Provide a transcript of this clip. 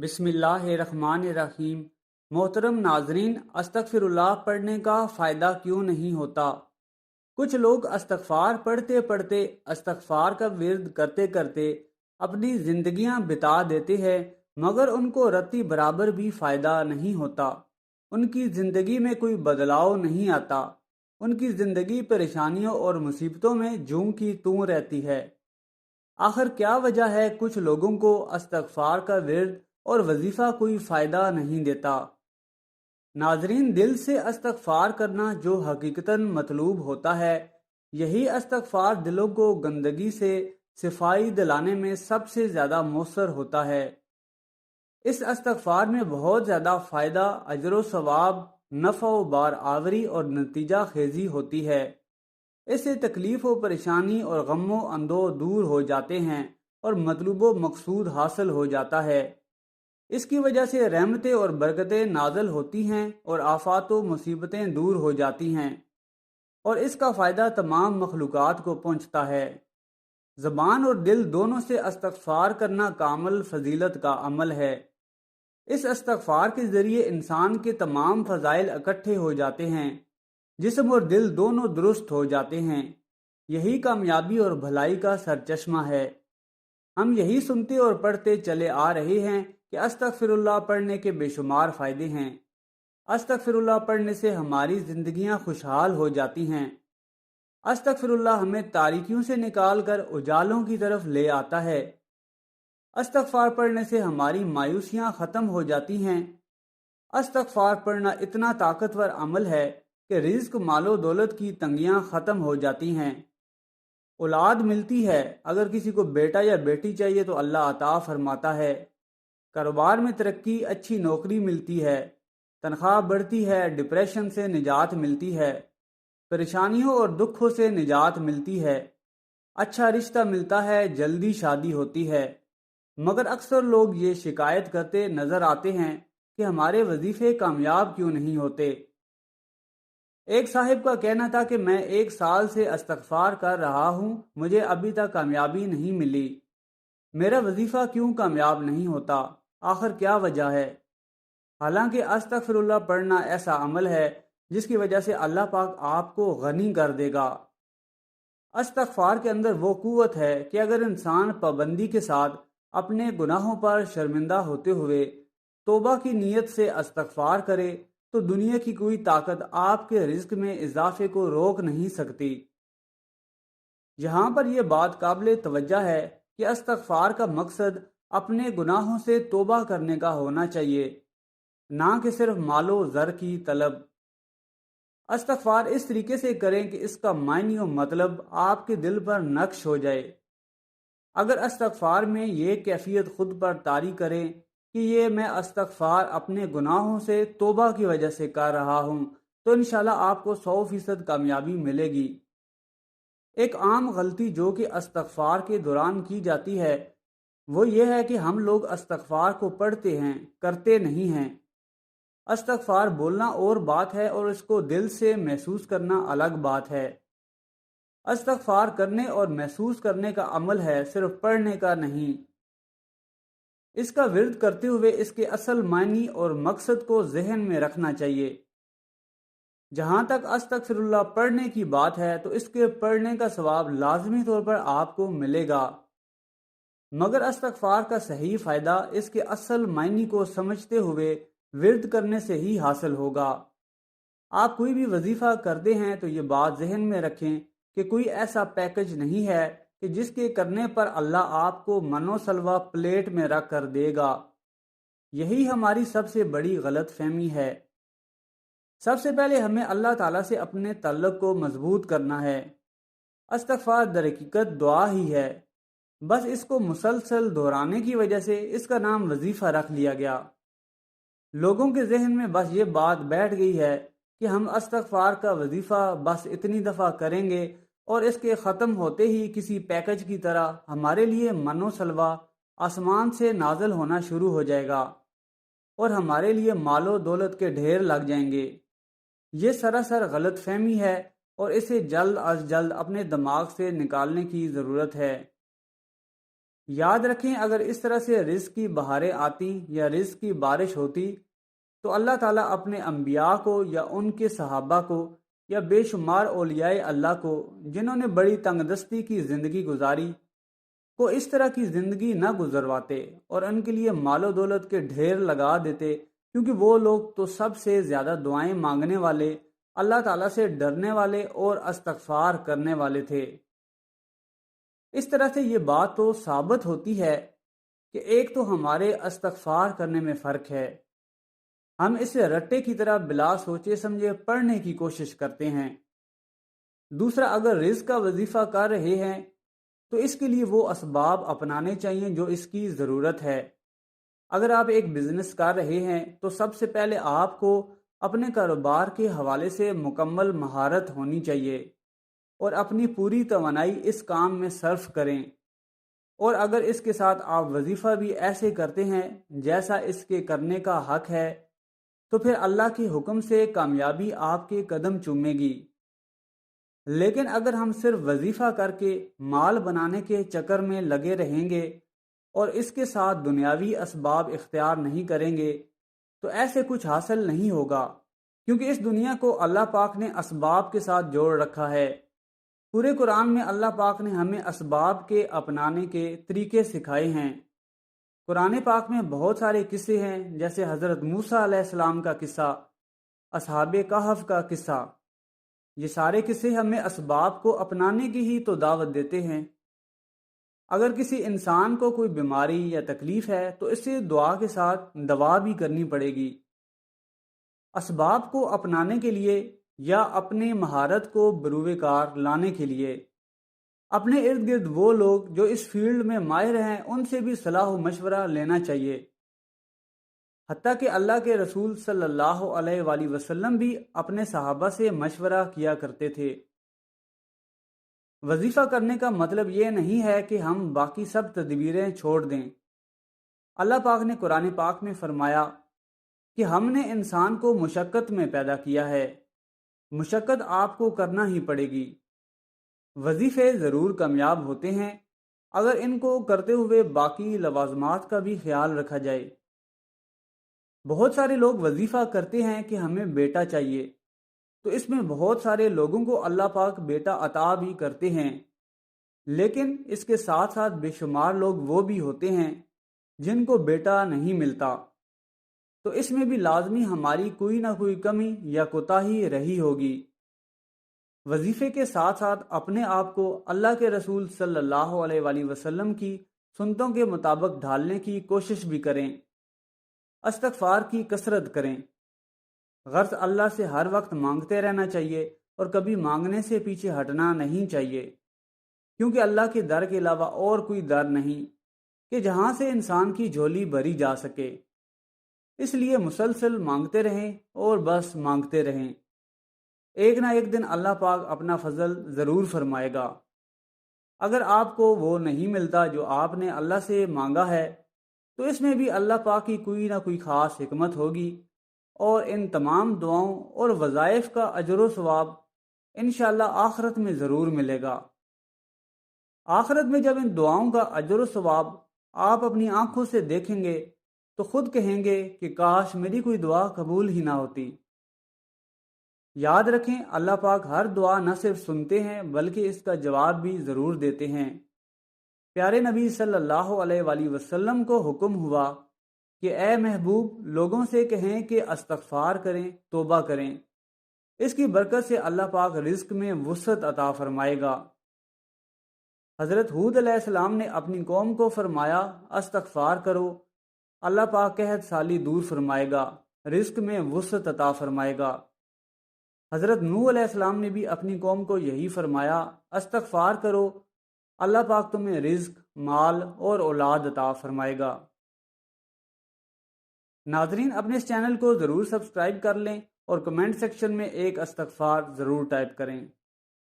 بسم اللہ الرحمن الرحیم۔ محترم ناظرین، استغفر اللہ پڑھنے کا فائدہ کیوں نہیں ہوتا؟ کچھ لوگ استغفار پڑھتے پڑھتے، استغفار کا ورد کرتے کرتے اپنی زندگیاں بتا دیتے ہیں، مگر ان کو رتی برابر بھی فائدہ نہیں ہوتا۔ ان کی زندگی میں کوئی بدلاؤ نہیں آتا۔ ان کی زندگی پریشانیوں اور مصیبتوں میں جوں کی توں رہتی ہے۔ آخر کیا وجہ ہے کچھ لوگوں کو استغفار کا ورد اور وظیفہ کوئی فائدہ نہیں دیتا؟ ناظرین، دل سے استغفار کرنا جو حقیقتاً مطلوب ہوتا ہے، یہی استغفار دلوں کو گندگی سے صفائی دلانے میں سب سے زیادہ مؤثر ہوتا ہے۔ اس استغفار میں بہت زیادہ فائدہ، اجر و ثواب، نفع و بار آوری اور نتیجہ خیزی ہوتی ہے۔ اس سے تکلیف و پریشانی اور غم و اندو دور ہو جاتے ہیں اور مطلوب و مقصود حاصل ہو جاتا ہے۔ اس کی وجہ سے رحمتیں اور برکتیں نازل ہوتی ہیں اور آفات و مصیبتیں دور ہو جاتی ہیں، اور اس کا فائدہ تمام مخلوقات کو پہنچتا ہے۔ زبان اور دل دونوں سے استغفار کرنا کامل فضیلت کا عمل ہے۔ اس استغفار کے ذریعے انسان کے تمام فضائل اکٹھے ہو جاتے ہیں، جسم اور دل دونوں درست ہو جاتے ہیں۔ یہی کامیابی اور بھلائی کا سرچشمہ ہے۔ ہم یہی سنتے اور پڑھتے چلے آ رہے ہیں کہ استغفر اللہ پڑھنے کے بے شمار فائدے ہیں۔ استغفر اللہ پڑھنے سے ہماری زندگیاں خوشحال ہو جاتی ہیں۔ استغفر اللہ ہمیں تاریکیوں سے نکال کر اجالوں کی طرف لے آتا ہے۔ استغفار پڑھنے سے ہماری مایوسیاں ختم ہو جاتی ہیں۔ استغفار پڑھنا اتنا طاقتور عمل ہے کہ رزق، مال و دولت کی تنگیاں ختم ہو جاتی ہیں۔ اولاد ملتی ہے، اگر کسی کو بیٹا یا بیٹی چاہیے تو اللہ عطا فرماتا ہے۔ کاروبار میں ترقی، اچھی نوکری ملتی ہے، تنخواہ بڑھتی ہے، ڈپریشن سے نجات ملتی ہے، پریشانیوں اور دکھوں سے نجات ملتی ہے، اچھا رشتہ ملتا ہے، جلدی شادی ہوتی ہے۔ مگر اکثر لوگ یہ شکایت کرتے نظر آتے ہیں کہ ہمارے وظیفے کامیاب کیوں نہیں ہوتے۔ ایک صاحب کا کہنا تھا کہ میں 1 سال سے استغفار کر رہا ہوں، مجھے ابھی تک کامیابی نہیں ملی۔ میرا وظیفہ کیوں کامیاب نہیں ہوتا؟ آخر کیا وجہ ہے؟ حالانکہ استغفر اللہ پڑھنا ایسا عمل ہے جس کی وجہ سے اللہ پاک آپ کو غنی کر دے گا۔ استغفار کے اندر وہ قوت ہے کہ اگر انسان پابندی کے ساتھ اپنے گناہوں پر شرمندہ ہوتے ہوئے توبہ کی نیت سے استغفار کرے تو دنیا کی کوئی طاقت آپ کے رزق میں اضافے کو روک نہیں سکتی۔ یہاں پر یہ بات قابل توجہ ہے کہ استغفار کا مقصد اپنے گناہوں سے توبہ کرنے کا ہونا چاہیے، نہ کہ صرف مال و زر کی طلب۔ استغفار اس طریقے سے کریں کہ اس کا معنی و مطلب آپ کے دل پر نقش ہو جائے۔ اگر استغفار میں یہ کیفیت خود پر طاری کریں کہ یہ میں استغفار اپنے گناہوں سے توبہ کی وجہ سے کر رہا ہوں، تو انشاءاللہ آپ کو 100% کامیابی ملے گی۔ ایک عام غلطی جو کہ استغفار کے دوران کی جاتی ہے وہ یہ ہے کہ ہم لوگ استغفار کو پڑھتے ہیں، کرتے نہیں ہیں۔ استغفار بولنا اور بات ہے اور اس کو دل سے محسوس کرنا الگ بات ہے۔ استغفار کرنے اور محسوس کرنے کا عمل ہے، صرف پڑھنے کا نہیں۔ اس کا ورد کرتے ہوئے اس کے اصل معنی اور مقصد کو ذہن میں رکھنا چاہیے۔ جہاں تک استغفر اللہ پڑھنے کی بات ہے تو اس کے پڑھنے کا ثواب لازمی طور پر آپ کو ملے گا، مگر استغفار کا صحیح فائدہ اس کے اصل معنی کو سمجھتے ہوئے ورد کرنے سے ہی حاصل ہوگا۔ آپ کوئی بھی وظیفہ کرتے ہیں تو یہ بات ذہن میں رکھیں کہ کوئی ایسا پیکج نہیں ہے کہ جس کے کرنے پر اللہ آپ کو منو سلوا پلیٹ میں رکھ کر دے گا۔ یہی ہماری سب سے بڑی غلط فہمی ہے۔ سب سے پہلے ہمیں اللہ تعالیٰ سے اپنے تعلق کو مضبوط کرنا ہے۔ استغفار در حقیقت دعا ہی ہے، بس اس کو مسلسل دہرانے کی وجہ سے اس کا نام وظیفہ رکھ لیا گیا۔ لوگوں کے ذہن میں بس یہ بات بیٹھ گئی ہے کہ ہم استغفار کا وظیفہ بس اتنی دفعہ کریں گے اور اس کے ختم ہوتے ہی کسی پیکج کی طرح ہمارے لیے منو سلوا آسمان سے نازل ہونا شروع ہو جائے گا اور ہمارے لیے مال و دولت کے ڈھیر لگ جائیں گے۔ یہ سراسر غلط فہمی ہے اور اسے جلد از جلد اپنے دماغ سے نکالنے کی ضرورت ہے۔ یاد رکھیں اگر اس طرح سے رزق کی بہاریں آتی یا رزق کی بارش ہوتی تو اللہ تعالیٰ اپنے انبیاء کو یا ان کے صحابہ کو یا بے شمار اولیاء اللہ کو جنہوں نے بڑی تنگ دستی کی زندگی گزاری کو اس طرح کی زندگی نہ گزرواتے اور ان کے لیے مال و دولت کے ڈھیر لگا دیتے، کیونکہ وہ لوگ تو سب سے زیادہ دعائیں مانگنے والے، اللہ تعالیٰ سے ڈرنے والے اور استغفار کرنے والے تھے۔ اس طرح سے یہ بات تو ثابت ہوتی ہے کہ ایک تو ہمارے استغفار کرنے میں فرق ہے، ہم اسے رٹے کی طرح بلا سوچے سمجھے پڑھنے کی کوشش کرتے ہیں۔ دوسرا، اگر رزق کا وظیفہ کر رہے ہیں تو اس کے لیے وہ اسباب اپنانے چاہیے جو اس کی ضرورت ہے۔ اگر آپ ایک بزنس کر رہے ہیں تو سب سے پہلے آپ کو اپنے کاروبار کے حوالے سے مکمل مہارت ہونی چاہیے اور اپنی پوری توانائی اس کام میں صرف کریں، اور اگر اس کے ساتھ آپ وظیفہ بھی ایسے کرتے ہیں جیسا اس کے کرنے کا حق ہے تو پھر اللہ کے حکم سے کامیابی آپ کے قدم چومے گی۔ لیکن اگر ہم صرف وظیفہ کر کے مال بنانے کے چکر میں لگے رہیں گے اور اس کے ساتھ دنیاوی اسباب اختیار نہیں کریں گے تو ایسے کچھ حاصل نہیں ہوگا، کیونکہ اس دنیا کو اللہ پاک نے اسباب کے ساتھ جوڑ رکھا ہے۔ پورے قرآن میں اللہ پاک نے ہمیں اسباب کے اپنانے کے طریقے سکھائے ہیں۔ قرآن پاک میں بہت سارے قصے ہیں، جیسے حضرت موسیٰ علیہ السلام کا قصہ، اصحاب کہف کا قصہ۔ یہ سارے قصے ہمیں اسباب کو اپنانے کی ہی تو دعوت دیتے ہیں۔ اگر کسی انسان کو کوئی بیماری یا تکلیف ہے تو اسے دعا کے ساتھ دوا بھی کرنی پڑے گی۔ اسباب کو اپنانے کے لیے یا اپنے مہارت کو بروئے کار لانے کے لیے اپنے ارد گرد وہ لوگ جو اس فیلڈ میں ماہر ہیں ان سے بھی صلاح و مشورہ لینا چاہیے۔ حتیٰ کہ اللہ کے رسول صلی اللہ علیہ وآلہ وسلم بھی اپنے صحابہ سے مشورہ کیا کرتے تھے۔ وظیفہ کرنے کا مطلب یہ نہیں ہے کہ ہم باقی سب تدبیریں چھوڑ دیں۔ اللہ پاک نے قرآن پاک میں فرمایا کہ ہم نے انسان کو مشقت میں پیدا کیا ہے، مشقت آپ کو کرنا ہی پڑے گی۔ وظیفے ضرور کامیاب ہوتے ہیں اگر ان کو کرتے ہوئے باقی لوازمات کا بھی خیال رکھا جائے۔ بہت سارے لوگ وظیفہ کرتے ہیں کہ ہمیں بیٹا چاہیے، تو اس میں بہت سارے لوگوں کو اللہ پاک بیٹا عطا بھی کرتے ہیں، لیکن اس کے ساتھ ساتھ بے شمار لوگ وہ بھی ہوتے ہیں جن کو بیٹا نہیں ملتا، تو اس میں بھی لازمی ہماری کوئی نہ کوئی کمی یا کوتاہی رہی ہوگی۔ وظیفے کے ساتھ ساتھ اپنے آپ کو اللہ کے رسول صلی اللہ علیہ وآلہ وسلم کی سنتوں کے مطابق ڈھالنے کی کوشش بھی کریں، استغفار کی کثرت کریں۔ غرض اللہ سے ہر وقت مانگتے رہنا چاہیے اور کبھی مانگنے سے پیچھے ہٹنا نہیں چاہیے، کیونکہ اللہ کے در کے علاوہ اور کوئی در نہیں کہ جہاں سے انسان کی جھولی بھری جا سکے۔ اس لیے مسلسل مانگتے رہیں اور بس مانگتے رہیں، ایک نہ ایک دن اللہ پاک اپنا فضل ضرور فرمائے گا۔ اگر آپ کو وہ نہیں ملتا جو آپ نے اللہ سے مانگا ہے تو اس میں بھی اللہ پاک کی کوئی نہ کوئی خاص حکمت ہوگی، اور ان تمام دعاؤں اور وظائف کا اجر و ثواب انشاءاللہ آخرت میں ضرور ملے گا۔ آخرت میں جب ان دعاؤں کا اجر و ثواب آپ اپنی آنکھوں سے دیکھیں گے تو خود کہیں گے کہ کاش میری کوئی دعا قبول ہی نہ ہوتی۔ یاد رکھیں اللہ پاک ہر دعا نہ صرف سنتے ہیں بلکہ اس کا جواب بھی ضرور دیتے ہیں۔ پیارے نبی صلی اللہ علیہ وآلہ وسلم کو حکم ہوا کہ اے محبوب لوگوں سے کہیں کہ استغفار کریں، توبہ کریں، اس کی برکت سے اللہ پاک رزق میں وسعت عطا فرمائے گا۔ حضرت ہود علیہ السلام نے اپنی قوم کو فرمایا استغفار کرو، اللہ پاک قحط سالی دور فرمائے گا، رزق میں وسعت عطا فرمائے گا۔ حضرت نوح علیہ السلام نے بھی اپنی قوم کو یہی فرمایا استغفار کرو، اللہ پاک تمہیں رزق، مال اور اولاد عطا فرمائے گا۔ ناظرین اپنے اس چینل کو ضرور سبسکرائب کر لیں اور کمنٹ سیکشن میں ایک استغفار ضرور ٹائپ کریں۔